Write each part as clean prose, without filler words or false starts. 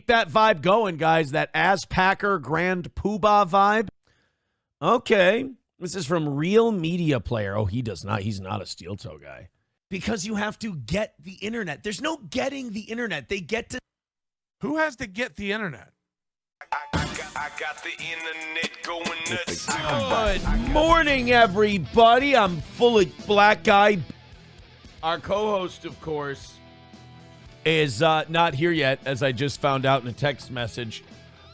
Keep that vibe going, guys. That As Packer Grand Poobah vibe. Okay. This is from Real Media Player. Oh, he does not. He's not a steel toe guy. Because you have to get the internet. There's no getting the internet. They get to. Who has to get the internet? I got the internet going nuts. Good morning, everybody. I'm fully black guy. Our co-host, of course, is not here yet, as I just found out in a text message.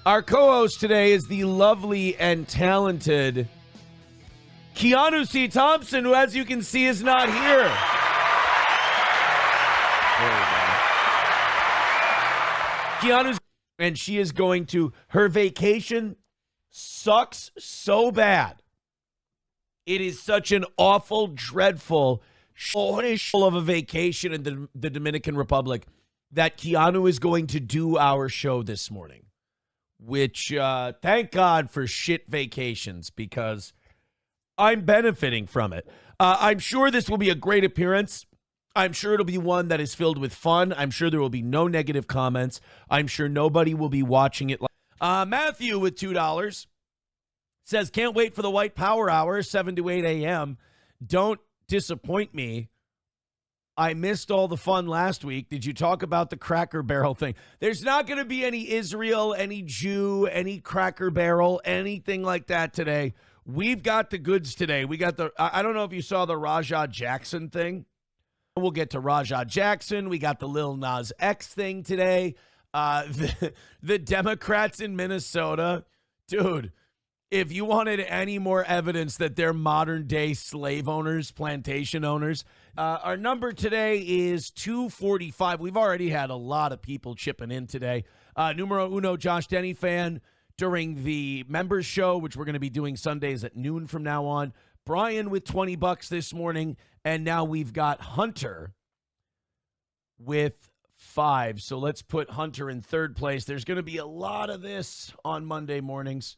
Our co-host today is the lovely and talented Keanu C. Thompson, who, as you can see, is not here. There we go. Keanu's, and she is going to, her vacation sucks so bad. It is such an awful, dreadful, full of a vacation in the Dominican Republic that Keanu is going to do our show this morning, which thank God for shit vacations, because I'm benefiting from it. I'm sure this will be a great appearance. I'm sure it'll be one that is filled with fun. I'm sure there will be no negative comments. I'm sure nobody will be watching it. Matthew with $2 says, can't wait for the White Power Hour, 7 to 8 a.m. Don't disappoint me. I missed all the fun last week. Did you talk about the Cracker Barrel thing? There's not going to be any Israel, any Jew, any Cracker Barrel, anything like that today. We've got the goods today. We got the, I don't know if you saw the Rajah Jackson thing. We'll get to Rajah Jackson. We got the Lil Nas X thing today. The Democrats in Minnesota. Dude, if you wanted any more evidence that they're modern day slave owners, plantation owners, our number today is 245. We've already had a lot of people chipping in today. Numero uno, Josh Denny fan during the members show, which we're going to be doing Sundays at noon from now on. Brian with $20 this morning. And now we've got Hunter with 5. So let's put Hunter in third place. There's going to be a lot of this on Monday mornings.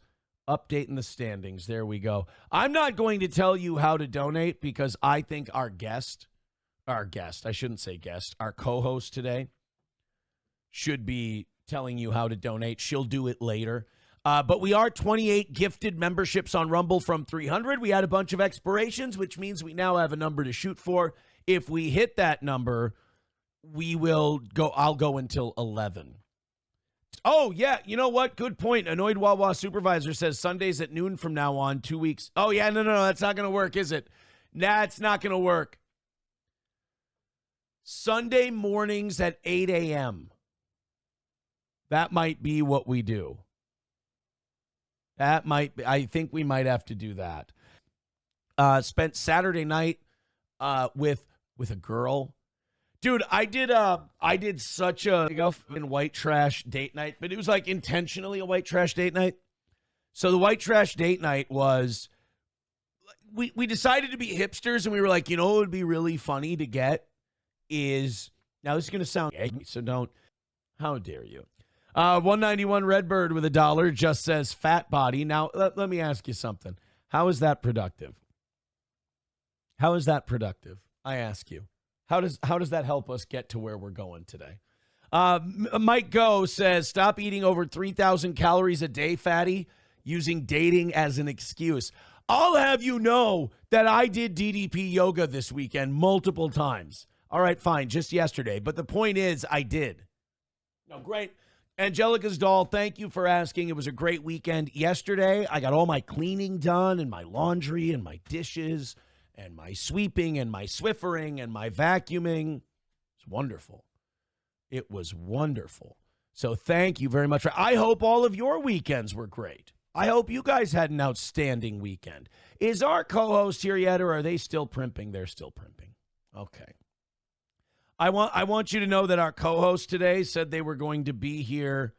Updating the standings. There we go. I'm not going to tell you how to donate because I think our co-host today should be telling you how to donate. She'll do it later. But we are 28 gifted memberships on Rumble from 300. We had a bunch of expirations, which means we now have a number to shoot for. If we hit that number, we will go. I'll go until 11. Oh, yeah. You know what? Good point. Annoyed Wawa Supervisor says Sundays at noon from now on, 2 weeks. Oh, yeah. No. That's not going to work, is it? Nah, it's not going to work. Sunday mornings at 8 a.m. That might be what we do. That might be, I think we might have to do that. Spent Saturday night with a girl. Dude, I did such a white trash date night, but it was like intentionally a white trash date night. So the white trash date night was, we decided to be hipsters, and we were like, you know what would be really funny to get is, now this is going to sound gay, so don't, how dare you. 191 Redbird with $1 just says fat body. Now, let me ask you something. How is that productive? How is that productive? I ask you. How does that help us get to where we're going today? Mike Go says, stop eating over 3,000 calories a day, fatty, using dating as an excuse. I'll have you know that I did DDP yoga this weekend multiple times. All right, fine, just yesterday. But the point is, I did. No, great. Angelica's doll, thank you for asking. It was a great weekend. Yesterday, I got all my cleaning done and my laundry and my dishes and my sweeping and my Swiffering and my vacuuming. It's wonderful. It was wonderful. So thank you very much. I hope all of your weekends were great. I hope you guys had an outstanding weekend. Is our co-host here yet, or are they still primping? They're still primping. Okay. I want you to know that our co-host today said they were going to be here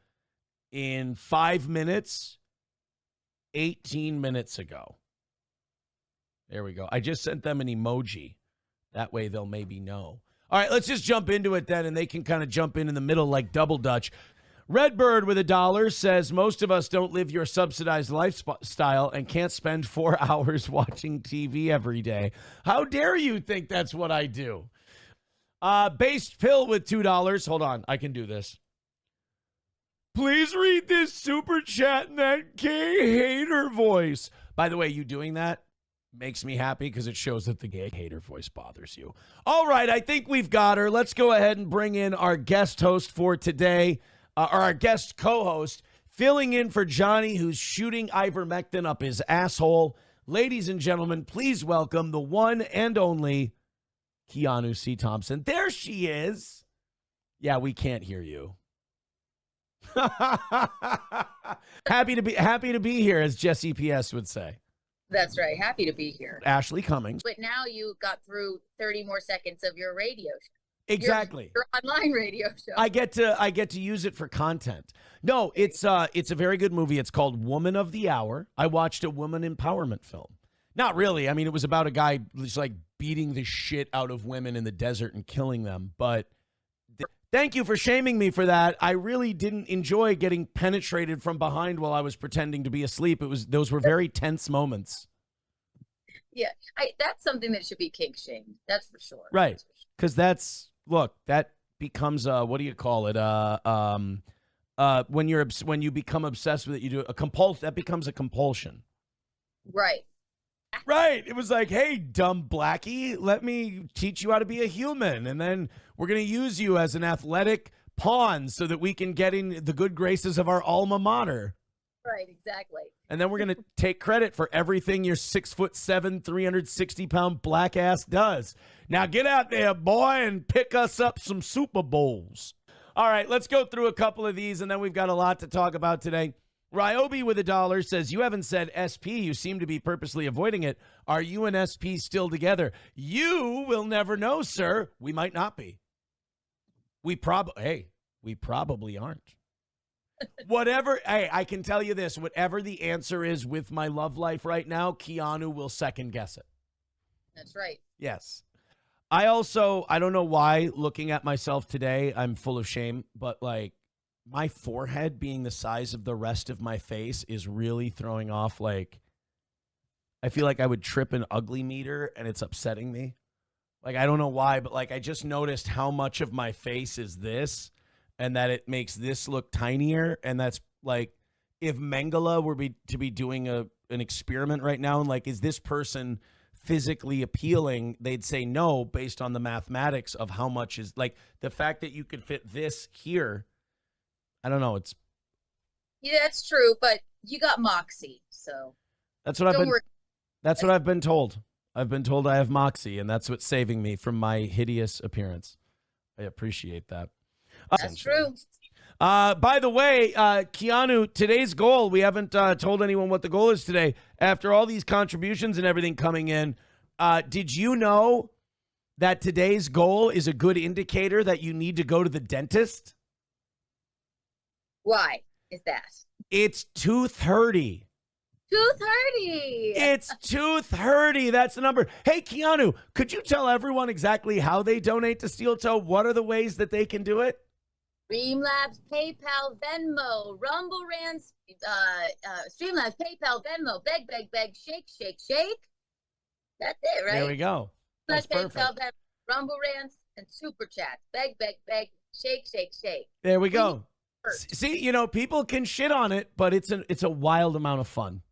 in 5 minutes, 18 minutes ago. There we go. I just sent them an emoji. That way they'll maybe know. All right, let's just jump into it then, and they can kind of jump in the middle like double dutch. Redbird with $1 says, most of us don't live your subsidized lifestyle and can't spend 4 hours watching TV every day. How dare you think that's what I do? Based Pill with $2. Hold on, I can do this. Please read this super chat in that gay hater voice. By the way, you doing that makes me happy because it shows that the gay hater voice bothers you. All right, I think we've got her. Let's go ahead and bring in our guest host for today, or our guest co-host, filling in for Johnny, who's shooting ivermectin up his asshole. Ladies and gentlemen, please welcome the one and only Keanu C. Thompson. There she is. Yeah, we can't hear you. happy to be here, as Jesse PS would say. That's right. Happy to be here. Ashley Cummings. But now you got through 30 more seconds of your radio show. Exactly. Your online radio show. I get to use it for content. No, it's a very good movie. It's called Woman of the Hour. I watched a woman empowerment film. Not really. I mean, it was about a guy just like beating the shit out of women in the desert and killing them. But thank you for shaming me for that. I really didn't enjoy getting penetrated from behind while I was pretending to be asleep. Those were very tense moments. Yeah, that's something that should be kink shamed. That's for sure. Right. Because that becomes what do you call it? When you become obsessed with it, you do a compulsion. That becomes a compulsion. Right. Right. It was like, hey, dumb blackie, let me teach you how to be a human. And then we're going to use you as an athletic pawn so that we can get in the good graces of our alma mater. Right, exactly. And then we're going to take credit for everything your 6'7", 360-pound black ass does. Now get out there, boy, and pick us up some Super Bowls. All right, let's go through a couple of these, and then we've got a lot to talk about today. Ryobi with $1 says, you haven't said SP. You seem to be purposely avoiding it. Are you and SP still together? You will never know, sir. We might not be. We probably aren't. Whatever, hey, I can tell you this. Whatever the answer is with my love life right now, Keanu will second guess it. That's right. Yes. I don't know why, looking at myself today, I'm full of shame, but like, my forehead being the size of the rest of my face is really throwing off. Like, I feel like I would trip an ugly meter and it's upsetting me. Like, I don't know why, but like, I just noticed how much of my face is this and that it makes this look tinier. And that's like, if Mengele were to be doing an experiment right now, and like, is this person physically appealing? They'd say no, based on the mathematics of how much is like the fact that you could fit this here. I don't know. Yeah, that's true, but you got moxie, so that's what I've been told. I've been told I have moxie, and that's what's saving me from my hideous appearance. I appreciate that. That's true. By the way, Keanu, today's goal, we haven't told anyone what the goal is today. After all these contributions and everything coming in, did you know that today's goal is a good indicator that you need to go to the dentist? Why is that? It's 2:30. 2:30. It's 2:30. That's the number. Hey, Keanu, could you tell everyone exactly how they donate to Steel Toe? What are the ways that they can do it? Streamlabs, PayPal, Venmo, Rumble Rants, Streamlabs, PayPal, Venmo, beg, shake. That's it, right? There we go. That's perfect. PayPal, Venmo, Rumble Rants, and Super Chat. Beg, shake. There we go. See, people can shit on it, but it's a wild amount of fun.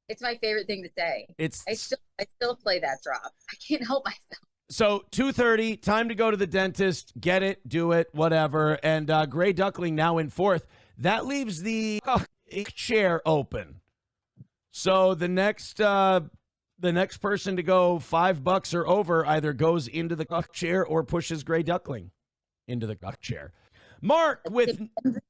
It's my favorite thing to say. I still play that drop. I can't help myself. So 2:30, time to go to the dentist. Get it, do it, whatever. And Gray Duckling now in fourth. That leaves the chair open. So the next person to go $5 or over either goes into the chair or pushes Gray Duckling into the chair. Mark with the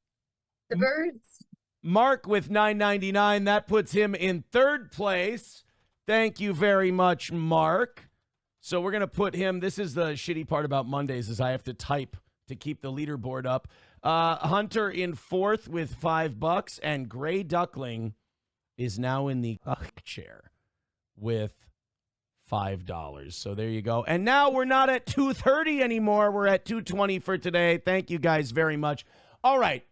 birds. Mark with $9.99. That puts him in third place. Thank you very much, Mark. So we're going to put him. This is the shitty part about Mondays is I have to type to keep the leaderboard up. Hunter in fourth with $5, and Gray Duckling is now in the chair with $5. So there you go. And now we're not at 2:30 anymore. We're at 2:20 for today. Thank you guys very much. All right,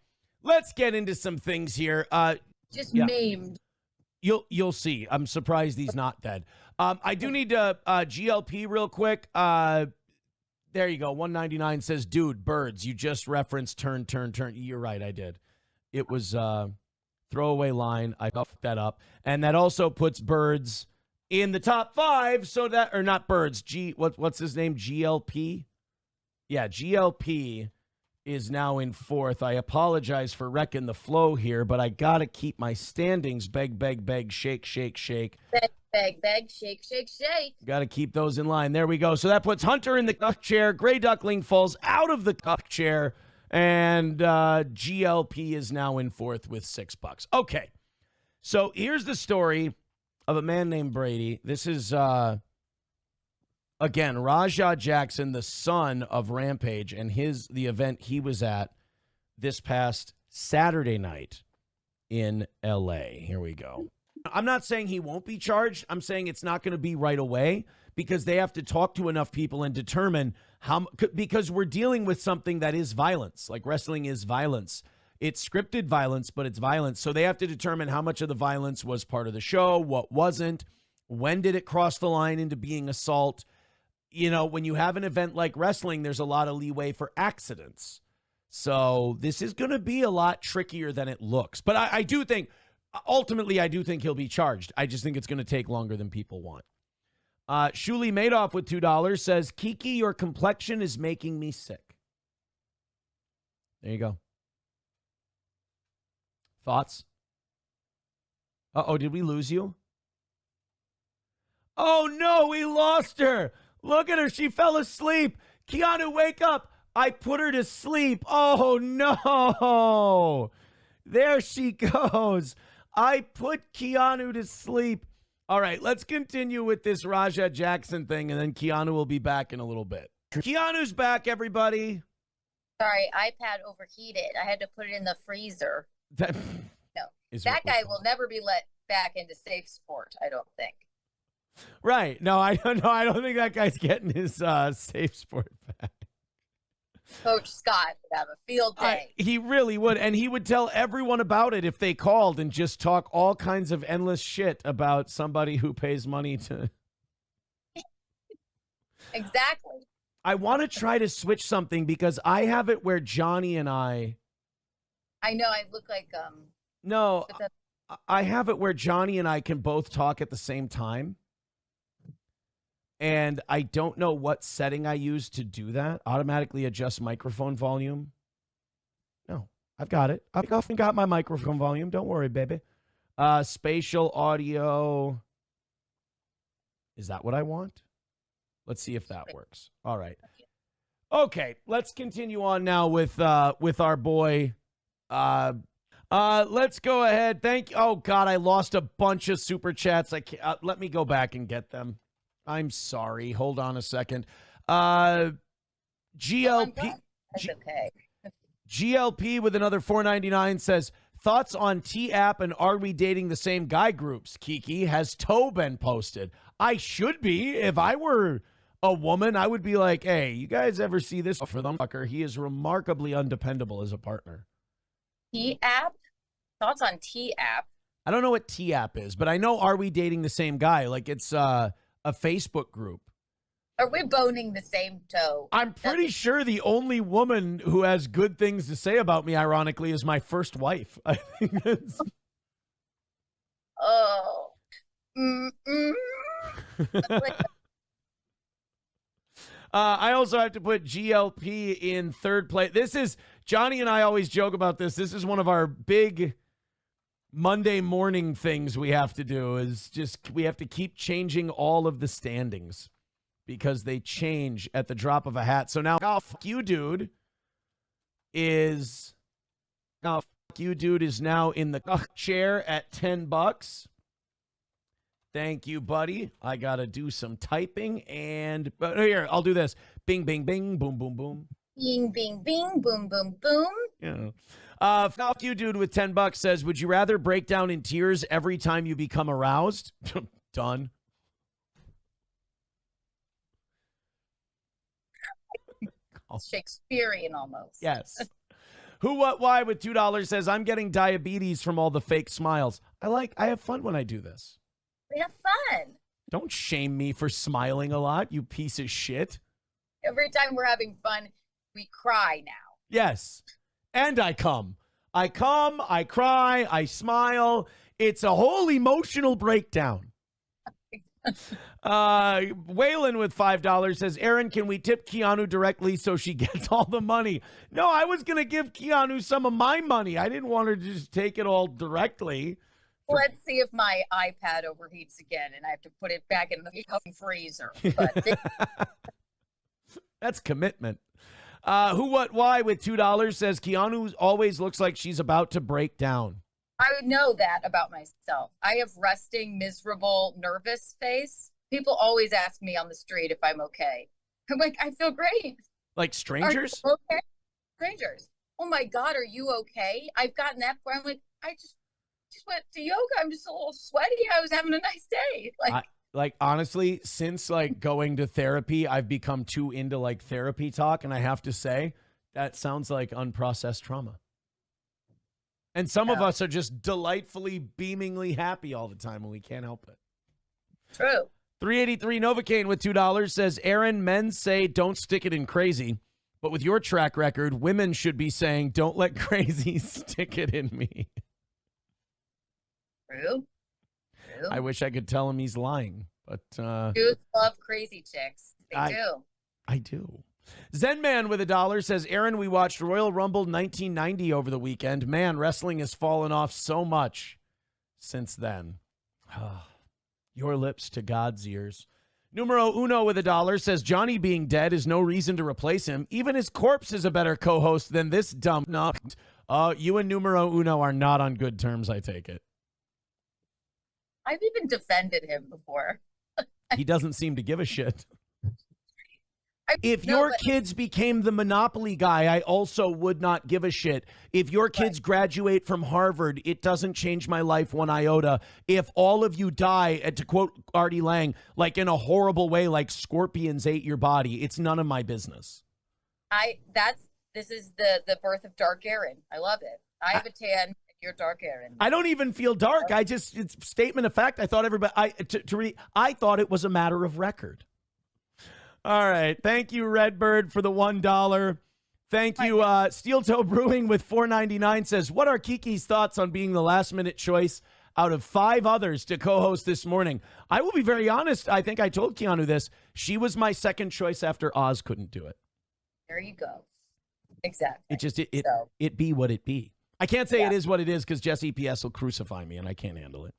let's get into some things here. Maimed. You'll see. I'm surprised he's not dead. I do need to GLP real quick. There you go. 199 says, dude, birds. You just referenced turn. You're right. I did. It was throwaway line. I fucked that up. And that also puts Birds in the top 5. So that, or not Birds, what's his name? GLP? Yeah, GLP is now in 4th. I apologize for wrecking the flow here, but I got to keep my standings. Beg, beg, beg, shake, shake, shake. Beg, beg, beg, shake, shake, shake. Got to keep those in line. There we go. So that puts Hunter in the cuck chair. Gray Duckling falls out of the cuck chair. And GLP is now in 4th with $6. Okay. So here's the story of a man named Brady. This is, again, Rajah Jackson, the son of Rampage, and the event he was at this past Saturday night in L.A. Here we go. I'm not saying he won't be charged. I'm saying it's not going to be right away because they have to talk to enough people and determine how, because we're dealing with something that is violence. Like wrestling is violence. It's scripted violence, but it's violence. So they have to determine how much of the violence was part of the show, what wasn't, when did it cross the line into being assault. You know, when you have an event like wrestling, there's a lot of leeway for accidents. So this is going to be a lot trickier than it looks. But I do think, ultimately, I do think he'll be charged. I just think it's going to take longer than people want. Shuli Madoff with $2 says, Kiki, your complexion is making me sick. There you go. Thoughts? Uh-oh, did we lose you? Oh, no, we lost her. Look at her. She fell asleep. Keanu, wake up. I put her to sleep. Oh, no. There she goes. I put Keanu to sleep. All right, let's continue with this Rajah Jackson thing, and then Keanu will be back in a little bit. Keanu's back, everybody. Sorry, iPad overheated. I had to put it in the freezer. No, that guy will never be let back into safe sport, I don't think. Right. No, I don't know. I don't think that guy's getting his safe sport back. Coach Scott would have a field day. He really would. And he would tell everyone about it if they called and just talk all kinds of endless shit about somebody who pays money to. Exactly. I want to try to switch something because I have it where Johnny and I know I look like No, I have it where Johnny and I can both talk at the same time. And I don't know what setting I use to do that. Automatically adjust microphone volume. No, I've got it. I've often got my microphone volume. Don't worry, baby. Spatial audio. Is that what I want? Let's see if that works. All right. Okay, let's continue on now with our boy. Let's go ahead. Thank you. Oh God, I lost a bunch of super chats. I can't, let me go back and get them. I'm sorry. Hold on a second. GLP. That's okay. GLP with another $4.99 says, thoughts on T-App and Are We Dating the Same Guy groups? Kiki, has Toe been posted? I should be. If I were a woman, I would be like, hey, you guys ever see this for the fucker? He is remarkably undependable as a partner. T-App? Thoughts on T-App? I don't know what T-App is, but I know Are We Dating the Same Guy? Like it's a Facebook group. Are we boning the same toe? I'm pretty sure the only woman who has good things to say about me, ironically, is my first wife. I think that's... Oh. I also have to put GLP in third place. This is, Johnny and I always joke about this. This is one of our big Monday morning things we have to do is just, we have to keep changing all of the standings because they change at the drop of a hat. So now, fuck you, dude, is now in the chair at $10. Thank you, buddy. I got to do some typing and here, I'll do this. Bing, bing, bing, boom, boom, boom. Bing, bing, bing, boom, boom, boom. Yeah. Fuck you, dude, with $10 says, would you rather break down in tears every time you become aroused? Done. Shakespearean almost. Yes. Who, what, why with $2 says, I'm getting diabetes from all the fake smiles. I have fun when I do this. We have fun. Don't shame me for smiling a lot, you piece of shit. Every time we're having fun, we cry now. Yes. And I come. I come, I cry, I smile. It's a whole emotional breakdown. Waylon with $5 says, Aaron, can we tip Keanu directly so she gets all the money? No, I was going to give Keanu some of my money. I didn't want her to just take it all directly. Let's see if my iPad overheats again and I have to put it back in the freezer. But that's commitment. Who, what, why with $2 says Keanu always looks like she's about to break down. I would know that about myself. I have resting, miserable, nervous face. People always ask me on the street if I'm okay. I'm like, I feel great. Like strangers? Okay. Strangers. Oh my God, are you okay? I've gotten that where I'm like, I just went to yoga. I'm just a little sweaty. I was having a nice day. Like honestly, since like going to therapy, I've become too into like therapy talk, and I have to say that sounds like unprocessed trauma. And some of us are just delightfully, beamingly happy all the time, and we can't help it. True. 383 Novocaine with $2 says, Aaron, men say don't stick it in crazy, but with your track record, women should be saying don't let crazy stick it in me. True. I wish I could tell him he's lying, but dudes love crazy chicks. They do. I do. Zen Man with $1 says, Aaron, we watched Royal Rumble 1990 over the weekend. Man, wrestling has fallen off so much since then. Your lips to God's ears. Numero uno with $1 says, Johnny being dead is no reason to replace him. Even his corpse is a better co-host than this dumb nut. You and Numero uno are not on good terms, I take it. I've even defended him before. He doesn't seem to give a shit. If your kids became the Monopoly guy, I also would not give a shit. If your kids graduate from Harvard, it doesn't change my life one iota. If all of you die, to quote Artie Lang, like in a horrible way, like scorpions ate your body, it's none of my business. This is the birth of Dark Aaron. I love it. I have a tan, and you're Dark Aaron. I don't even feel dark. It's statement of fact. I thought I thought it was a matter of record. All right. Thank you, Redbird, for the $1. Thank you. Steel Toe Brewing with $4.99 says, what are Kiki's thoughts on being the last-minute choice out of 5 others to co-host this morning? I will be very honest. I think I told Keanu this. She was my second choice after Oz couldn't do it. There you go. Exactly. It be what it be. I can't say it is what it is because Jesse EPS will crucify me, and I can't handle it.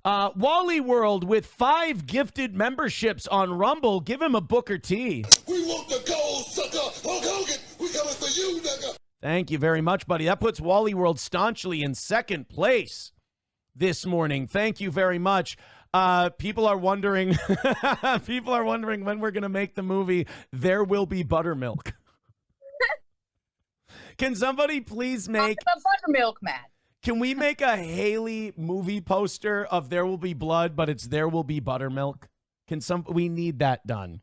Wally World with 5 gifted memberships on Rumble. Give him a Booker T. We want the gold, sucker. Hulk Hogan, we coming for you, nigga. Thank you very much, buddy. That puts Wally World staunchly in second place this morning. Thank you very much. People are wondering when we're going to make the movie There Will Be Buttermilk. Can somebody please make a buttermilk, Matt? Can we make a Haley movie poster of There Will Be Blood, but it's There Will Be Buttermilk? We need that done.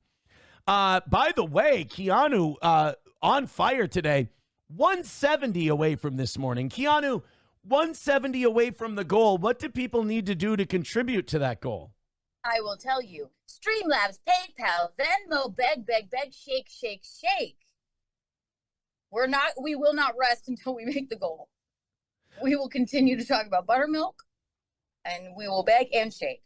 By the way, Keanu on fire today, 170 away from this morning. Keanu, 170 away from the goal. What do people need to do to contribute to that goal? I will tell you. Streamlabs, PayPal, Venmo, beg, shake, shake, shake. We will not rest until we make the goal. We will continue to talk about buttermilk, and we will beg and shake.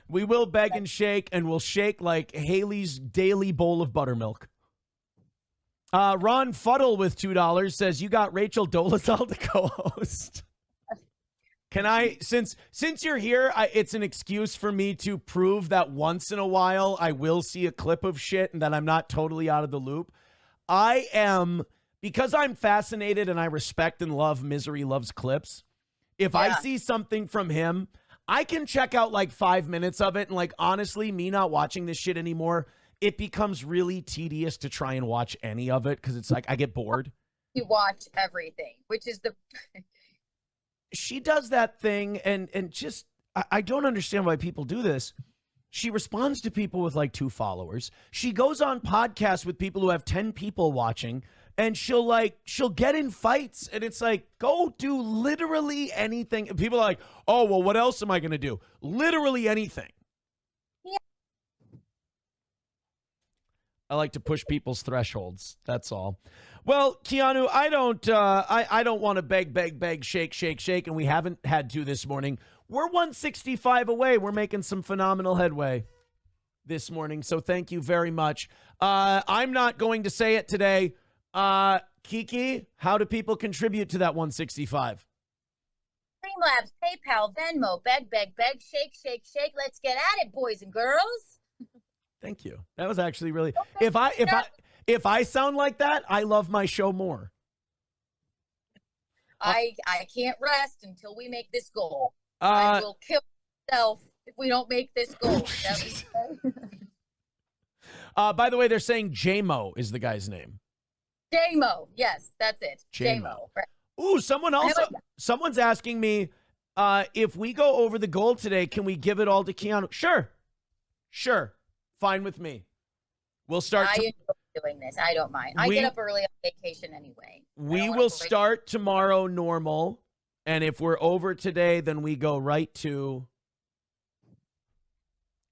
We will beg and shake, and we'll shake like Haley's daily bowl of buttermilk. Ron Fuddle with $2 says, you got Rachel Dolezal to co-host. Can I, since you're here, it's an excuse for me to prove that once in a while I will see a clip of shit and that I'm not totally out of the loop. Because I'm fascinated and I respect and love Misery Loves Clips, if I see something from him, I can check out like 5 minutes of it. And like, honestly, me not watching this shit anymore, it becomes really tedious to try and watch any of it because it's like I get bored. You watch everything, which is the... She does that thing and just, I don't understand why people do this. She responds to people with like 2 followers. She goes on podcasts with people who have 10 people watching. And she'll get in fights, and it's like, go do literally anything. And people are like, oh, well, what else am I going to do? Literally anything. Yeah. I like to push people's thresholds. That's all. Well, Keanu, I don't want to beg, shake, and we haven't had to this morning. We're 165 away. We're making some phenomenal headway this morning, so thank you very much. I'm not going to say it today. Kiki, how do people contribute to that 165? Streamlabs, PayPal, Venmo, beg, shake, let's get at it, boys and girls. Thank you. That was actually really, if I sound like that, I love my show more. I can't rest until we make this goal. I will kill myself if we don't make this goal. By the way, they're saying JMO is the guy's name. JMO, yes, that's it. JMO. Right. Ooh, someone's asking me if we go over the goal today, can we give it all to Keanu? Sure. Fine with me. We'll start. I enjoy doing this. I don't mind. I get up early on vacation anyway. We will start tomorrow normal, and if we're over today, then we'll go right to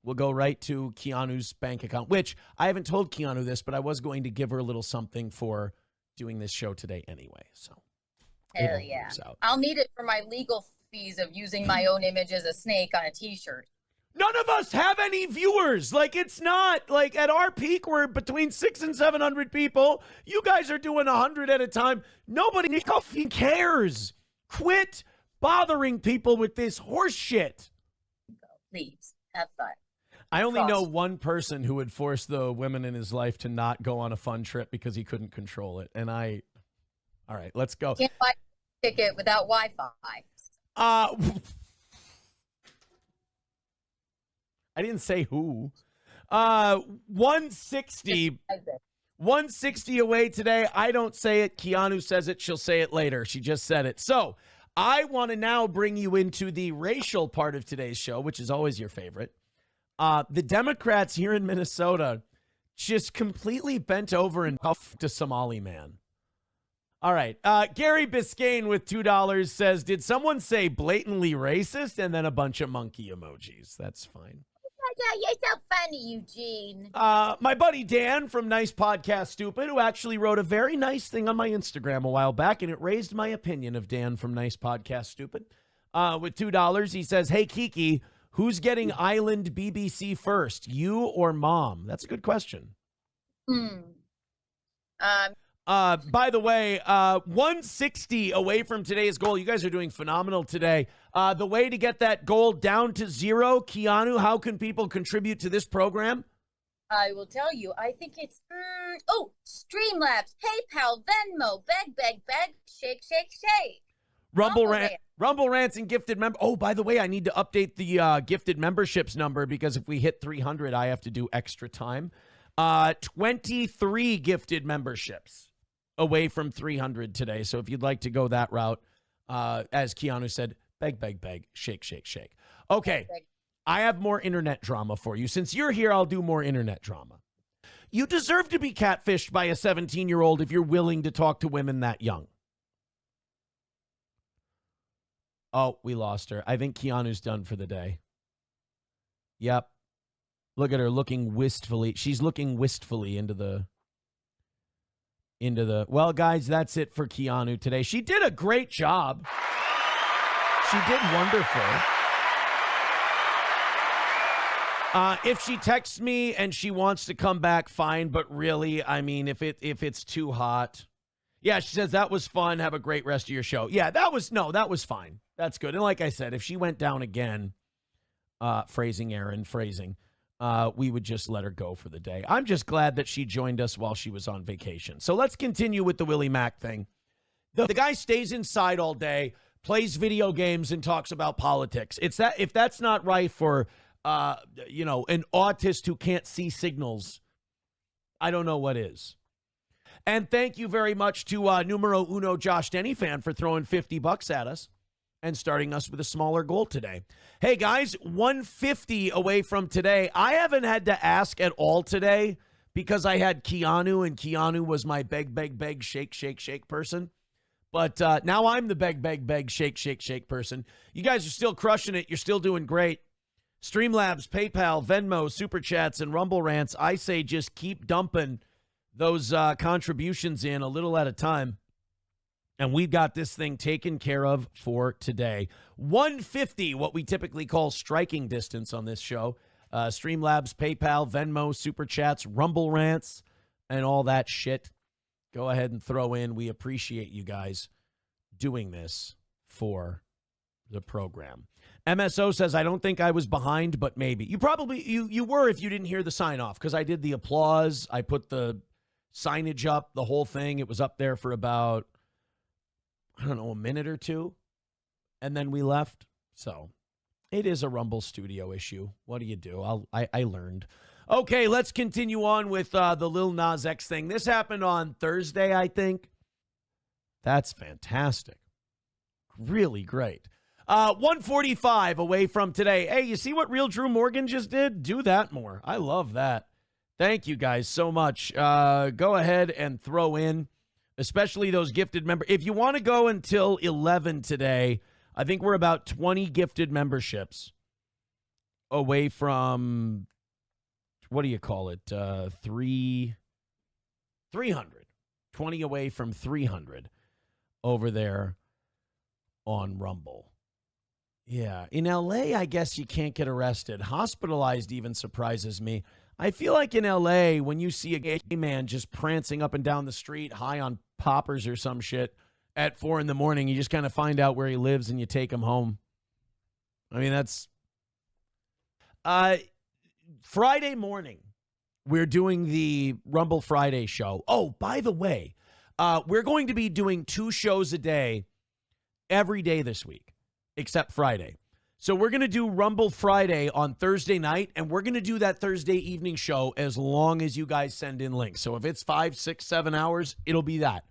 Keanu's bank account, which I haven't told Keanu this, but I was going to give her a little something for doing this show today anyway. So, hell yeah. I'll need it for my legal fees of using my own image as a snake on a t-shirt. None of us have any viewers. Like, it's not like at our peak, we're between 600 and 700 people. You guys are doing 100 at a time. Nobody cares. Quit bothering people with this horse shit. Please have fun. I only know one person who would force the women in his life to not go on a fun trip because he couldn't control it. And all right, let's go. Can't buy a ticket without Wi-Fi. I didn't say who. 160 away today. I don't say it. Keanu says it. She'll say it later. She just said it. So I want to now bring you into the racial part of today's show, which is always your favorite. The Democrats here in Minnesota just completely bent over and puffed a Somali man. All right. Gary Biscayne with $2 says, did someone say blatantly racist? And then a bunch of monkey emojis. That's fine. You're so funny, Eugene. My buddy Dan from Nice Podcast Stupid, who actually wrote a very nice thing on my Instagram a while back, and it raised my opinion of Dan from Nice Podcast Stupid. With $2, he says, hey, Kiki, who's getting Island BBC first, you or Mom? That's a good question. By the way, 160 away from today's goal. You guys are doing phenomenal today. The way to get that goal down to 0, Keanu, how can people contribute to this program? I will tell you. I think it's, Streamlabs, PayPal, Venmo, beg, shake. Rumble Rants and gifted member. Oh, by the way, I need to update the gifted memberships number because if we hit 300, I have to do extra time. 23 gifted memberships away from 300 today. So if you'd like to go that route, as Keanu said, beg, shake. Okay, I have more internet drama for you. Since you're here, I'll do more internet drama. You deserve to be catfished by a 17-year-old if you're willing to talk to women that young. Oh, we lost her. I think Keanu's done for the day. Yep. Look at her looking wistfully. She's looking wistfully into the... Well, guys, that's it for Keanu today. She did a great job. She did wonderful. If she texts me and she wants to come back, fine. But really, I mean, if it's too hot. Yeah, she says, that was fun. Have a great rest of your show. Yeah, that was fine. That's good. And like I said, if she went down again, phrasing, we would just let her go for the day. I'm just glad that she joined us while she was on vacation. So let's continue with the Willie Mack thing. The guy stays inside all day, plays video games, and talks about politics. If that's not right for, an autist who can't see signals, I don't know what is. And thank you very much to numero uno Josh Denny fan for throwing $50 at us and starting us with a smaller goal today. Hey, guys, 150 away from today. I haven't had to ask at all today because I had Keanu, and Keanu was my beg, shake person. But now I'm the beg, shake person. You guys are still crushing it. You're still doing great. Streamlabs, PayPal, Venmo, Super Chats, and Rumble Rants. I say just keep dumping those contributions in a little at a time. And we've got this thing taken care of for today. 150, what we typically call striking distance on this show. Streamlabs, PayPal, Venmo, Super Chats, Rumble Rants, and all that shit. Go ahead and throw in. We appreciate you guys doing this for the program. MSO says, I don't think I was behind, but maybe. You probably, you were if you didn't hear the sign-off, because I did the applause. I put the signage up, the whole thing. It was up there for about, I don't know, a minute or two, and then we left. So it is a Rumble Studio issue. What do you do? I learned. Okay, let's continue on with the Lil Nas X thing. This happened on Thursday, I think. That's fantastic. Really great. 145 away from today. Hey, you see what Real Drew Morgan just did? Do that more. I love that. Thank you guys so much. Go ahead and throw in, especially those gifted members. If you want to go until 11 today, I think we're about 20 gifted memberships away from, what do you call it? 300. 20 away from 300 over there on Rumble. Yeah, in LA, I guess you can't get arrested. Hospitalized even surprises me. I feel like in LA, when you see a gay man just prancing up and down the street, high on poppers or some shit at 4 a.m, you just kind of find out where he lives and you take him home. I mean, that's Friday morning. We're doing the Rumble Friday show. Oh, by the way, we're going to be doing 2 shows a day every day this week, except Friday. So we're going to do Rumble Friday on Thursday night, and we're going to do that Thursday evening show as long as you guys send in links. So if it's 5, 6, 7 hours, it'll be that.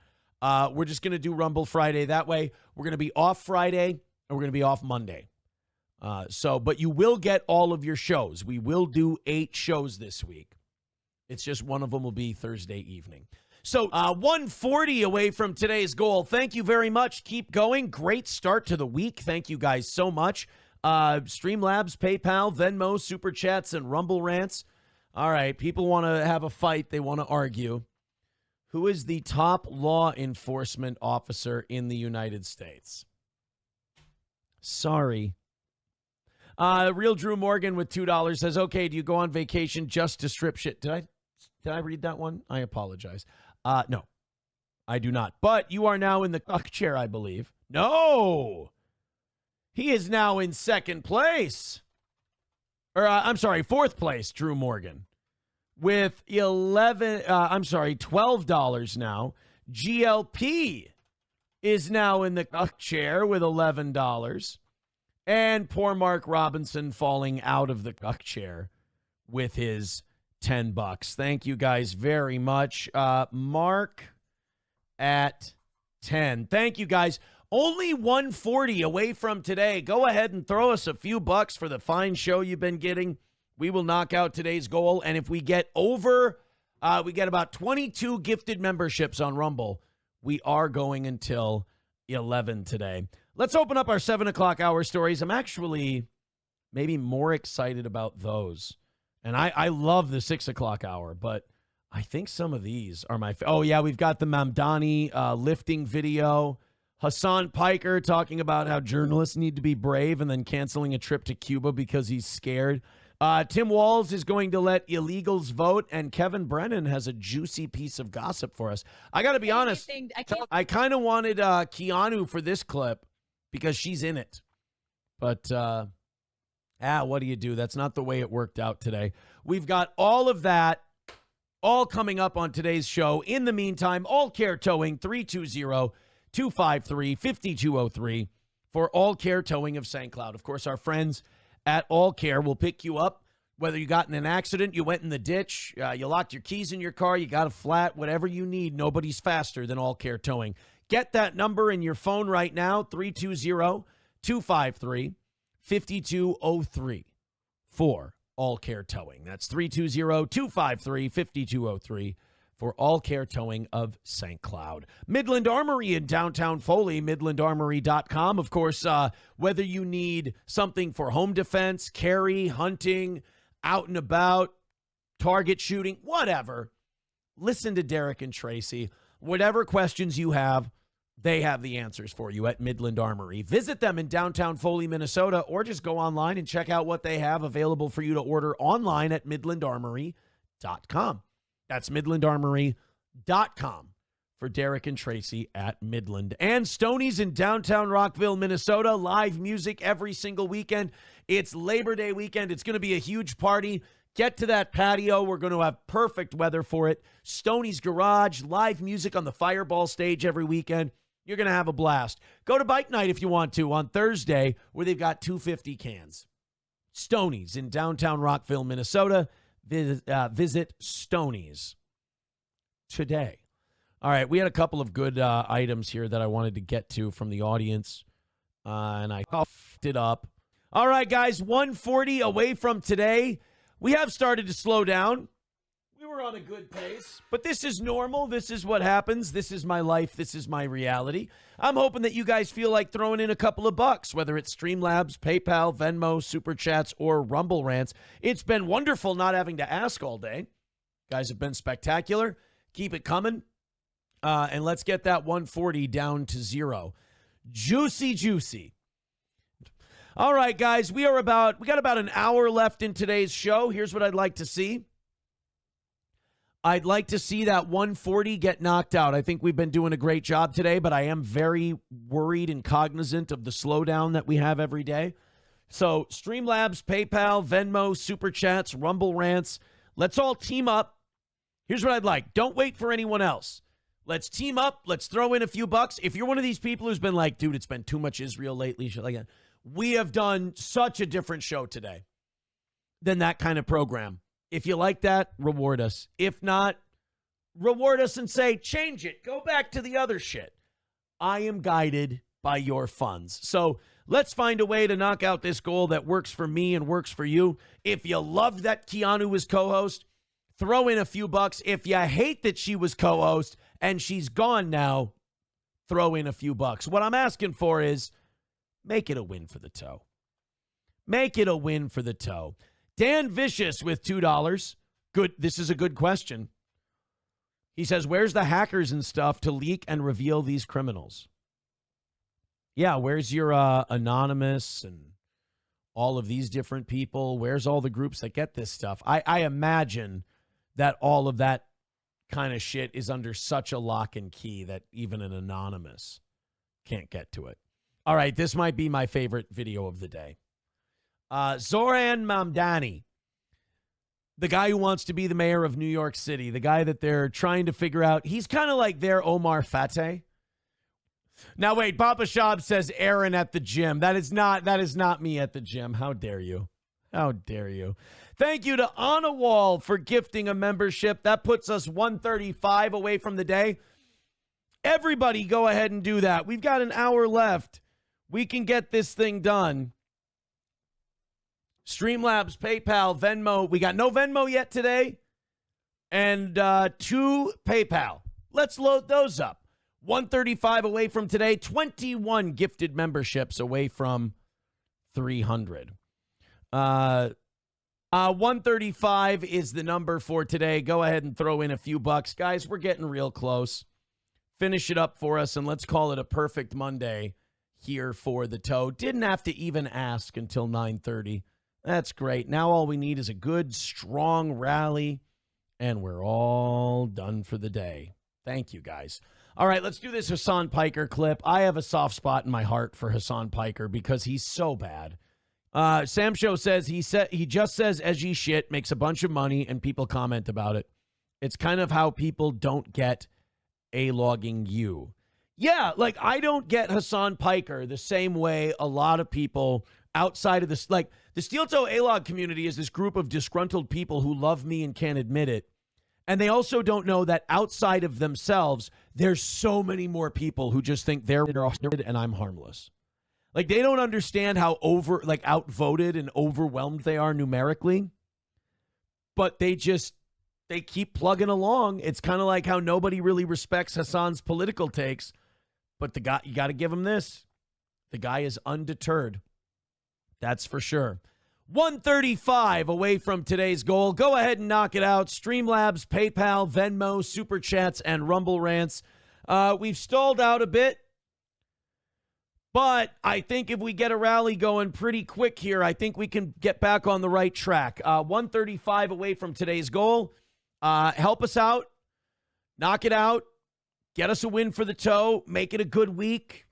We're just going to do Rumble Friday that way. We're going to be off Friday, and we're going to be off Monday. But you will get all of your shows. We will do 8 shows this week. It's just one of them will be Thursday evening. So 140 away from today's goal. Thank you very much. Keep going. Great start to the week. Thank you guys so much. Streamlabs, PayPal, Venmo, Super Chats, and Rumble Rants. All right, people want to have a fight. They want to argue. Who is the top law enforcement officer in the United States? Sorry. Real Drew Morgan with $2 says, okay, do you go on vacation just to strip shit? Did I read that one? I apologize. No, I do not. But you are now in the cuck chair, I believe. No. He is now in second place. Or, I'm sorry, fourth place, Drew Morgan. With $12 now. GLP is now in the cuck chair with $11. And poor Mark Robinson falling out of the cuck chair with his $10. Thank you guys very much. Mark at 10. Thank you guys. Only 140 away from today. Go ahead and throw us a few bucks for the fine show you've been getting. We will knock out today's goal. And if we get over, we get about 22 gifted memberships on Rumble. We are going until 11 today. Let's open up our 7 o'clock hour stories. I'm actually maybe more excited about those. And I love the 6 o'clock hour, but I think some of these are my oh, yeah, we've got the Mamdani lifting video. Hassan Piker talking about how journalists need to be brave and then canceling a trip to Cuba because he's scared. Tim Walz is going to let illegals vote, and Kevin Brennan has a juicy piece of gossip for us. I got to be honest, I kind of wanted Keanu for this clip because she's in it. But, what do you do? That's not the way it worked out today. We've got all of that all coming up on today's show. In the meantime, All Care Towing, 320-253-5203 for All Care Towing of St. Cloud. Of course, our friends at All Care will pick you up, whether you got in an accident, you went in the ditch, you locked your keys in your car, you got a flat, whatever you need, nobody's faster than All Care Towing. Get that number in your phone right now, 320-253-5203 for All Care Towing. That's 320-253-5203 for All Care Towing of St. Cloud. Midland Armory in downtown Foley, midlandarmory.com. Of course, whether you need something for home defense, carry, hunting, out and about, target shooting, whatever, listen to Derek and Tracy. Whatever questions you have, they have the answers for you at Midland Armory. Visit them in downtown Foley, Minnesota, or just go online and check out what they have available for you to order online at midlandarmory.com. That's midlandarmory.com for Derek and Tracy at Midland. And Stoney's in downtown Rockville, Minnesota. Live music every single weekend. It's Labor Day weekend. It's going to be a huge party. Get to that patio. We're going to have perfect weather for it. Stoney's Garage, live music on the Fireball stage every weekend. You're going to have a blast. Go to Bike Night if you want to on Thursday, where they've got 250 cans. Stoney's in downtown Rockville, Minnesota. Visit Stoney's today. All right, we had a couple of good items here that I wanted to get to from the audience, and I coughed it up. All right, guys, 140 away from today. We have started to slow down. We were on a good pace, but this is normal. This is what happens. This is my life. This is my reality. I'm hoping that you guys feel like throwing in a couple of bucks, whether it's Streamlabs, PayPal, Venmo, Super Chats, or Rumble Rants. It's been wonderful not having to ask all day. Guys have been spectacular. Keep it coming. And let's get that 140 down to 0. Juicy. All right, guys, we got about an hour left in today's show. Here's what I'd like to see. I'd like to see that 140 get knocked out. I think we've been doing a great job today, but I am very worried and cognizant of the slowdown that we have every day. So Streamlabs, PayPal, Venmo, Super Chats, Rumble Rants. Let's all team up. Here's what I'd like. Don't wait for anyone else. Let's team up. Let's throw in a few bucks. If you're one of these people who's been like, dude, it's been too much Israel lately, shit like that, we have done such a different show today than that kind of program. If you like that, reward us. If not, reward us and say, change it. Go back to the other shit. I am guided by your funds. So let's find a way to knock out this goal that works for me and works for you. If you loved that Keanu was co-host, throw in a few bucks. If you hate that she was co-host and she's gone now, throw in a few bucks. What I'm asking for is make it a win for the toe. Make it a win for the toe. Dan Vicious with $2. Good. This is a good question. He says, where's the hackers and stuff to leak and reveal these criminals? Yeah, where's your Anonymous and all of these different people? Where's all the groups that get this stuff? I imagine that all of that kind of shit is under such a lock and key that even an Anonymous can't get to it. All right, this might be my favorite video of the day. Zoran Mamdani, the guy who wants to be the mayor of New York City, the guy that they're trying to figure out. He's kind of like their Omar Fateh. Now, wait, Papa Shab says Aaron at the gym. That is not me at the gym. How dare you? How dare you? Thank you to Anna Wall for gifting a membership. That puts us 135 away from the day. Everybody go ahead and do that. We've got an hour left. We can get this thing done. Streamlabs, PayPal, Venmo. We got no Venmo yet today. And 2 PayPal. Let's load those up. 135 away from today. 21 gifted memberships away from 300. 135 is the number for today. Go ahead and throw in a few bucks. Guys, we're getting real close. Finish it up for us, and let's call it a perfect Monday here for the toe. Didn't have to even ask until 9:30. That's great. Now all we need is a good, strong rally, and we're all done for the day. Thank you, guys. All right, let's do this Hassan Piker clip. I have a soft spot in my heart for Hassan Piker because he's so bad. Sam Show says he just says edgy shit, makes a bunch of money, and people comment about it. It's kind of how people don't get A-logging you. Yeah, like I don't get Hassan Piker the same way a lot of people outside of this, like the Steel Toe A-log community is this group of disgruntled people who love me and can't admit it. And they also don't know that outside of themselves, there's so many more people who just think they're and I'm harmless. Like they don't understand how outvoted and overwhelmed they are numerically. But they keep plugging along. It's kind of like how nobody really respects Hassan's political takes. But the guy, you got to give him this. The guy is undeterred. That's for sure. 135 away from today's goal. Go ahead and knock it out. Streamlabs, PayPal, Venmo, Super Chats, and Rumble Rants. We've stalled out a bit, but I think if we get a rally going pretty quick here, I think we can get back on the right track. 135 away from today's goal. Help us out. Knock it out. Get us a win for the toe. Make it a good week.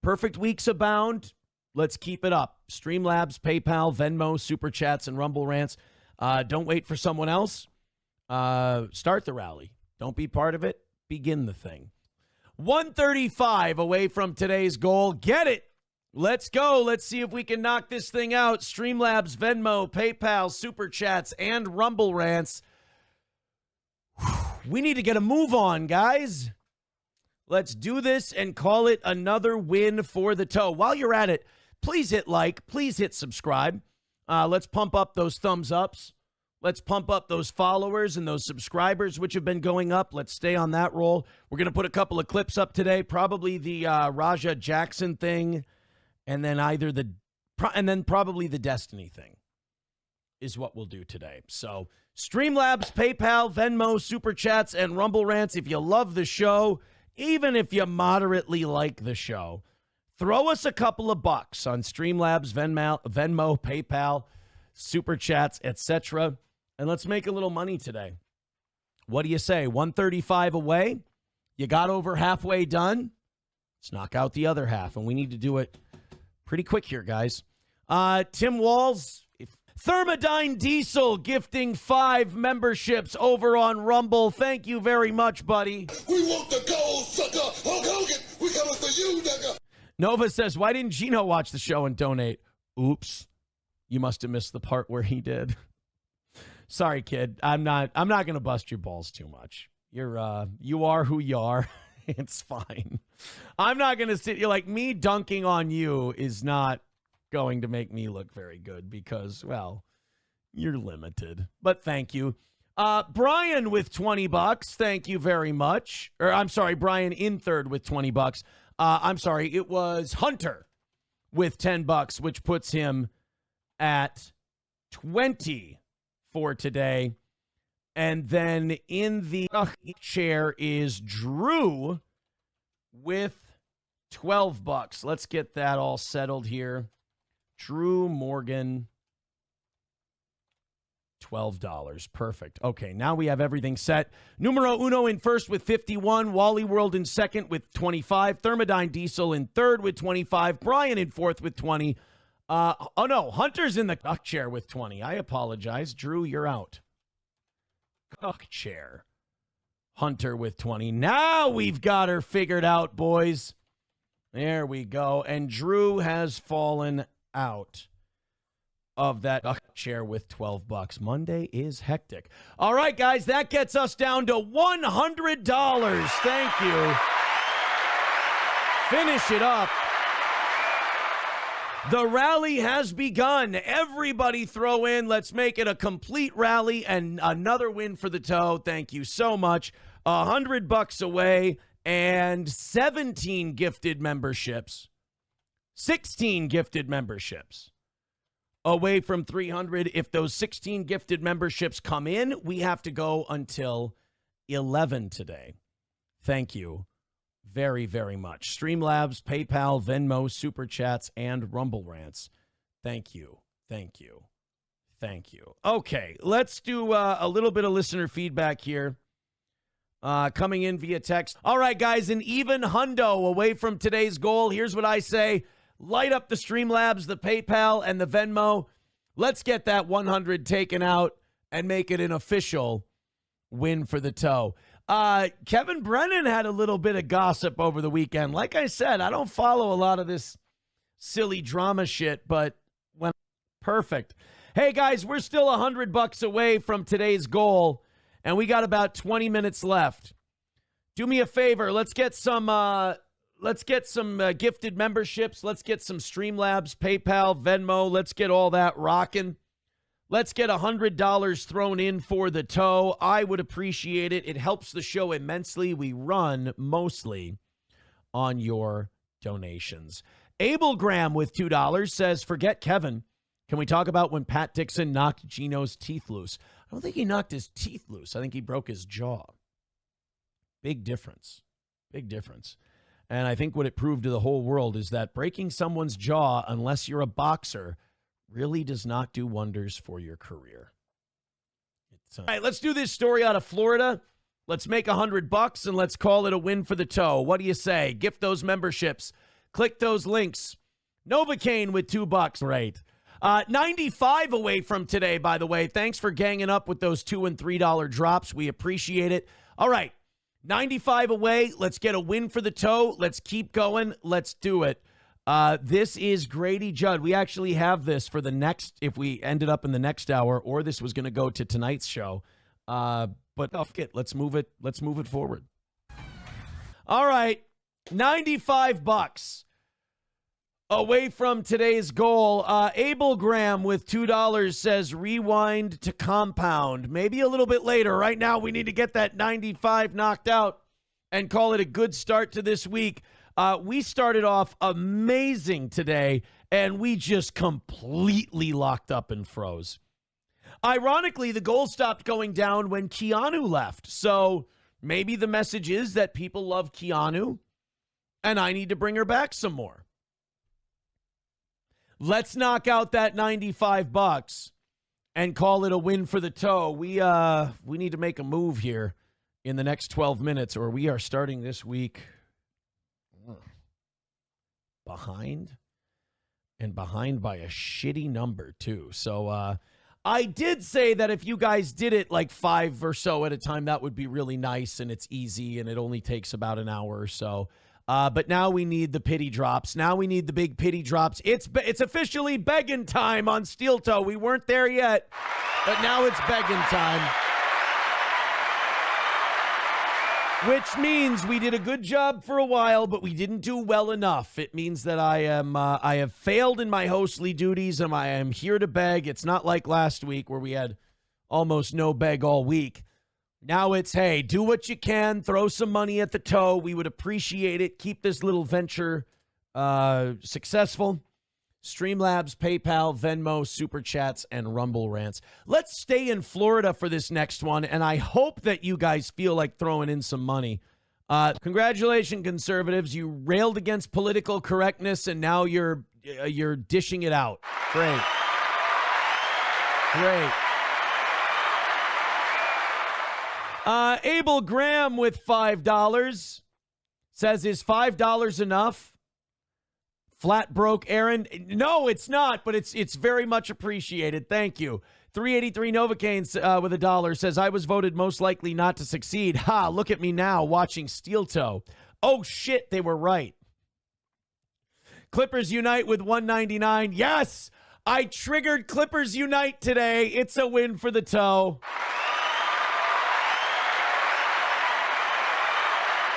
Perfect weeks abound. Let's keep it up. Streamlabs, PayPal, Venmo, Super Chats, and Rumble Rants. Don't wait for someone else. Start the rally. Don't be part of it. Begin the thing. 135 away from today's goal. Get it. Let's go. Let's see if we can knock this thing out. Streamlabs, Venmo, PayPal, Super Chats, and Rumble Rants. We need to get a move on, guys. Let's do this and call it another win for the toe. While you're at it, please hit like. Please hit subscribe. Let's pump up those thumbs ups. Let's pump up those followers and those subscribers, which have been going up. Let's stay on that roll. We're going to put a couple of clips up today, probably the Raja Jackson thing, and then probably the Destiny thing is what we'll do today. So Streamlabs, PayPal, Venmo, Super Chats, and Rumble Rants. If you love the show, even if you moderately like the show, throw us a couple of bucks on Streamlabs, Venmo, PayPal, Super Chats, etc. And let's make a little money today. What do you say? 135 away? You got over halfway done? Let's knock out the other half, and we need to do it pretty quick here, guys. Tim Walls, Thermodyne Diesel gifting 5 memberships over on Rumble. Thank you very much, buddy. We want the gold, sucker. Hulk Hogan, we coming for you, nigga. Nova says, why didn't Gino watch the show and donate? Oops. You must have missed the part where he did. Sorry, kid. I'm not going to bust your balls too much. You are who you are. It's fine. I'm not going to sit you like me dunking on you is not going to make me look very good because, well, you're limited. But thank you. Brian with 20 bucks. Thank you very much. Or I'm sorry, Brian in third with 20 bucks. I'm sorry. It was Hunter with 10 bucks, which puts him at 20 for today. And then in the chair is Drew with 12 bucks. Let's get that all settled here. Drew Morgan, $12. Perfect. Okay, now we have everything set. Numero uno in first with 51. Wally World in second with 25. Thermodyne Diesel in third with 25. Brian in fourth with 20. Oh, no, Hunter's in the chair with 20. I apologize. Drew, you're out. Chair. Hunter with 20. Now we've got her figured out, boys. There we go. And Drew has fallen out of that chair with 12 bucks. Monday is hectic. All right, guys, that gets us down to $100. Thank you. Finish it up. The rally has begun. Everybody throw in. Let's make it a complete rally and another win for the toe. Thank you so much. $100 away and 17 gifted memberships. 16 gifted memberships away from 300. If those 16 gifted memberships come in, we have to go until 11 today. Thank you very, very much. Streamlabs, PayPal, Venmo, Super Chats, and Rumble Rants. Thank you. Thank you. Thank you. Okay, let's do a little bit of listener feedback here. Coming in via text. All right, guys, an even hundo away from today's goal. Here's what I say. Light up the Streamlabs, the PayPal, and the Venmo. Let's get that 100 taken out and make it an official win for the toe. Kevin Brennan had a little bit of gossip over the weekend. Like I said, I don't follow a lot of this silly drama shit, but when perfect. Hey guys, we're still $100 away from today's goal, and we got about 20 minutes left. Do me a favor, let's get some gifted memberships. Let's get some Streamlabs, PayPal, Venmo. Let's get all that rocking. Let's get $100 thrown in for the toe. I would appreciate it. It helps the show immensely. We run mostly on your donations. Abel Graham with $2 says, forget Kevin. Can we talk about when Pat Dixon knocked Gino's teeth loose? I don't think he knocked his teeth loose. I think he broke his jaw. Big difference. Big difference. And I think what it proved to the whole world is that breaking someone's jaw, unless you're a boxer, really does not do wonders for your career. All right, let's do this story out of Florida. Let's make $100 and let's call it a win for the toe. What do you say? Gift those memberships. Click those links. Novocaine with $2. Right. 95 away from today, by the way. Thanks for ganging up with those $2 and $3 drops. We appreciate it. All right. 95 away. Let's get a win for the toe. Let's keep going. Let's do it. This is Grady Judd. We actually have this for the next, if we ended up in the next hour, or this was going to go to tonight's show. But fuck it. Let's move it. Let's move it forward. All right. $95 away from today's goal. Abel Graham with $2 says rewind to compound. Maybe a little bit later. Right now, we need to get that 95 knocked out and call it a good start to this week. We started off amazing today, and we just completely locked up and froze. Ironically, the goal stopped going down when Keanu left. So maybe the message is that people love Keanu, and I need to bring her back some more. Let's knock out that $95 and call it a win for the toe. We need to make a move here in the next 12 minutes, or we are starting this week behind, and behind by a shitty number too. So I did say that if you guys did it like 5 or so at a time, that would be really nice, and it's easy, and it only takes about an hour or so. But now we need the pity drops. Now we need the big pity drops. It's officially begging time on Steel Toe. We weren't there yet, but now it's begging time. Which means we did a good job for a while, but we didn't do well enough. It means that I have failed in my hostly duties, and I am here to beg. It's not like last week where we had almost no beg all week. Now it's, hey, do what you can. Throw some money at the toe. We would appreciate it. Keep this little venture successful. Streamlabs, PayPal, Venmo, Super Chats, and Rumble Rants. Let's stay in Florida for this next one, and I hope that you guys feel like throwing in some money. Congratulations, conservatives. You railed against political correctness, and now you're dishing it out. Great. Great. Abel Graham with $5 says, is $5 enough? Flat broke Aaron. No, it's not, but it's very much appreciated. Thank you. 383 Novocaine with $1 says, I was voted most likely not to succeed. Ha, look at me now watching Steel Toe. Oh, shit, they were right. Clippers Unite with $1.99. Yes, I triggered Clippers Unite today. It's a win for the toe.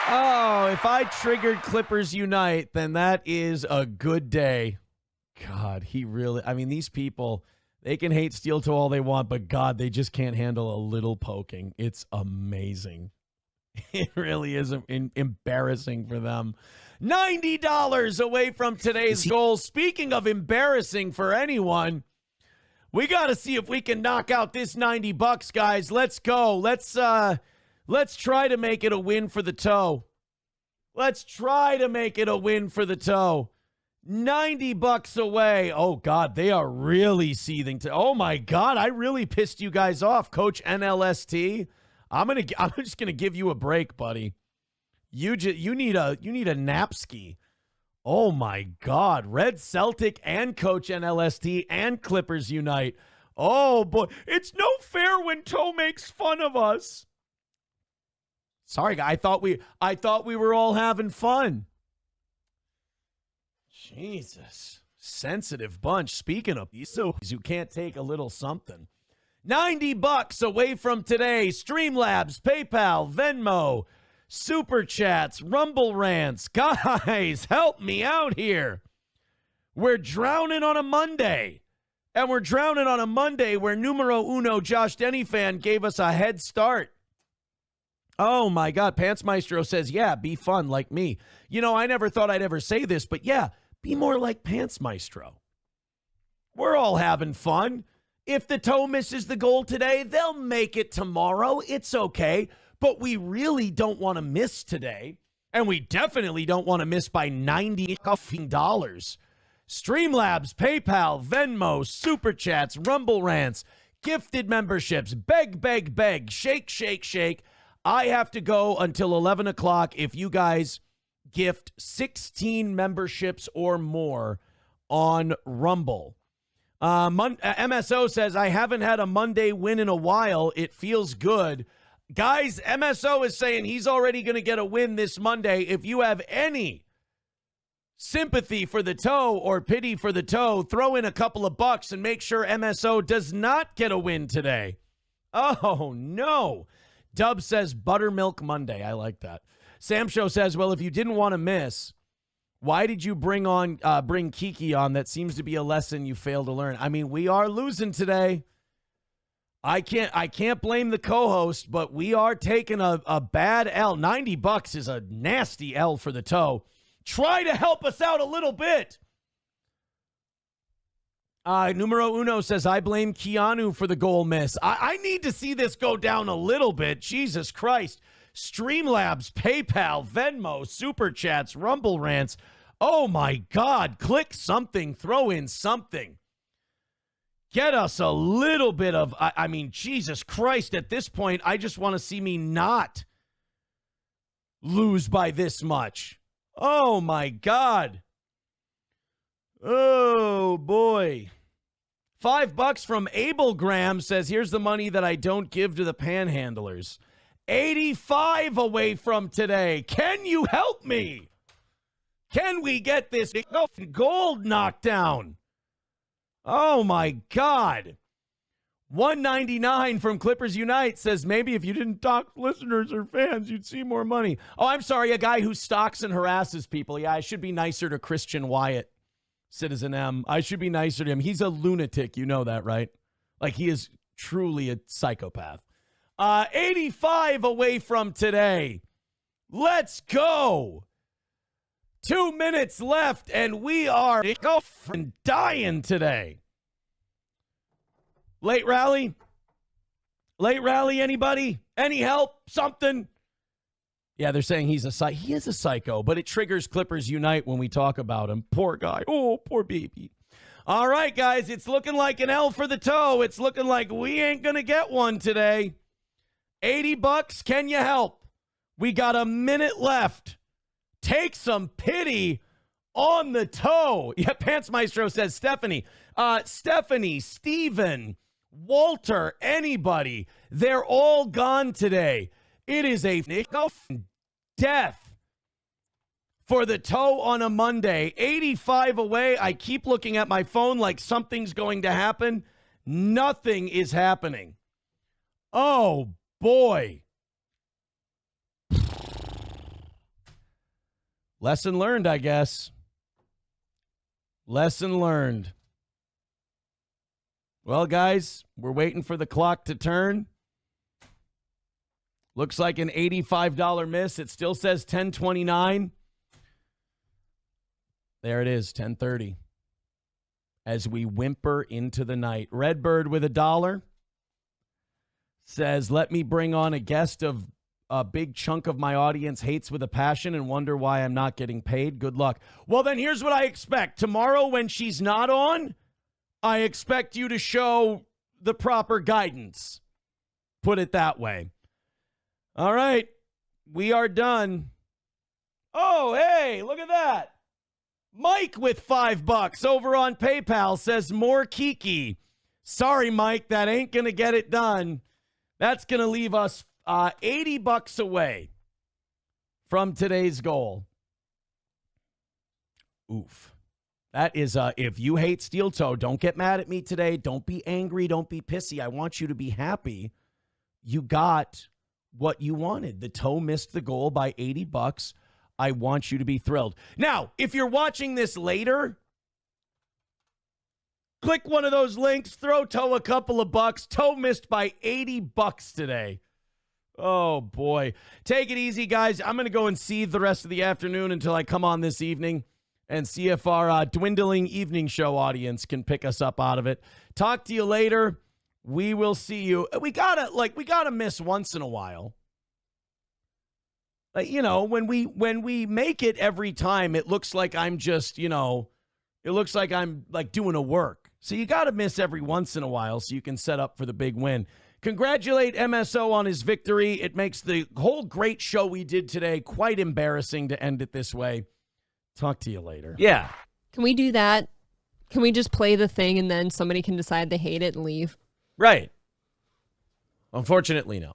Oh, if I triggered Clippers Unite, then that is a good day. God, these people, they can hate Steel Toe all they want, but God, they just can't handle a little poking. It's amazing. It really is embarrassing for them. $90 away from today's goal. Speaking of embarrassing for anyone, we got to see if we can knock out this $90, guys. Let's go. Let's try to make it a win for the toe. Let's try to make it a win for the toe. $90 away. Oh, God, they are really seething. Oh, my God, I really pissed you guys off, Coach NLST. I'm just gonna give you a break, buddy. You need a napski. Oh, my God. Red Celtic and Coach NLST and Clippers Unite. Oh, boy. It's no fair when Toe makes fun of us. Sorry, I thought we were all having fun. Jesus. Sensitive bunch. Speaking of these who can't take a little something. $90 away from today. Streamlabs, PayPal, Venmo, Super Chats, Rumble Rants. Guys, help me out here. We're drowning on a Monday. And we're drowning on a Monday where numero uno Josh Denny fan gave us a head start. Oh, my God. Pants Maestro says, yeah, be fun like me. You know, I never thought I'd ever say this, but yeah, be more like Pants Maestro. We're all having fun. If the toe misses the goal today, they'll make it tomorrow. It's okay. But we really don't want to miss today. And we definitely don't want to miss by $90. Streamlabs, PayPal, Venmo, Super Chats, Rumble Rants, gifted memberships, beg, shake, shake, shake. I have to go until 11 o'clock if you guys gift 16 memberships or more on Rumble. MSO says, I haven't had a Monday win in a while. It feels good. Guys, MSO is saying he's already going to get a win this Monday. If you have any sympathy for the toe or pity for the toe, throw in a couple of bucks and make sure MSO does not get a win today. Oh, no. Dub says Buttermilk Monday. I like that. Sam Show says, well, if you didn't want to miss, why did you bring Kiki on? That seems to be a lesson you failed to learn. I mean, we are losing today. I can't blame the co-host, but we are taking a bad L. $90 is a nasty L for the toe. Try to help us out a little bit. Numero uno says, I blame Keanu for the goal miss. I need to see this go down a little bit. Jesus Christ. Streamlabs, PayPal, Venmo, Super Chats, Rumble Rants. Oh, my God. Click something. Throw in something. Get us a little bit of, I mean, Jesus Christ. At this point, I just want to see me not lose by this much. Oh, my God. Oh, boy. $5 from Abel Graham says, here's the money that I don't give to the panhandlers. 85 away from today. Can you help me? Can we get this gold knocked down? Oh, my God. 199 from Clippers Unite says, maybe if you didn't dox listeners or fans, you'd see more money. Oh, I'm sorry, a guy who stalks and harasses people. Yeah, I should be nicer to Christian Wyatt, Citizen M. I should be nicer to him. He's a lunatic. You know that, right? Like, he is truly a psychopath. 85 away from today. Let's go. 2 minutes left, and we are dying today. Late rally? Late rally, anybody? Any help? Something? Yeah, they're saying he's he is a psycho, but it triggers Clippers Unite when we talk about him. Poor guy. Oh, poor baby. All right, guys, it's looking like an L for the toe. It's looking like we ain't going to get one today. $80, can you help? We got a minute left. Take some pity on the toe. Yeah, Pants Maestro says Stephanie. Stephanie, Steven, Walter, anybody. They're all gone today. It is a death for the toe on a Monday. 85 away. I keep looking at my phone like something's going to happen. Nothing is happening. Oh, boy. Lesson learned, I guess. Lesson learned. Well, guys, we're waiting for the clock to turn. Looks like an $85 miss. It still says 10:29. There it is, 10:30. As we whimper into the night. Redbird with $1 says, let me bring on a guest of a big chunk of my audience hates with a passion and wonder why I'm not getting paid. Good luck. Well, then here's what I expect. Tomorrow when she's not on, I expect you to show the proper guidance. Put it that way. All right. We are done. Oh, hey, look at that. Mike with $5 over on PayPal says more Kiki. Sorry, Mike, that ain't going to get it done. That's going to leave us $80 away from today's goal. Oof. That is, if you hate steel toe, don't get mad at me today. Don't be angry. Don't be pissy. I want you to be happy. You got what you wanted. The toe missed the goal by $80. I want you to be thrilled. Now, if you're watching this later, click one of those links, throw Toe a couple of bucks. Toe missed by $80 today. Oh, boy. Take it easy, guys. I'm going to go and seethe the rest of the afternoon until I come on this evening. and see if our dwindling evening show audience can pick us up out of it. Talk to you later. We will see you. We gotta miss once in a while. When we make it every time, it looks like I'm just, it looks like I'm like doing a work. So you got to miss every once in a while so you can set up for the big win. Congratulate MSO on his victory. It makes the whole great show we did today quite embarrassing to end it this way. Talk to you later. Yeah. Can we do that? Can we just play the thing and then somebody can decide they hate it and leave? Right. Unfortunately, no.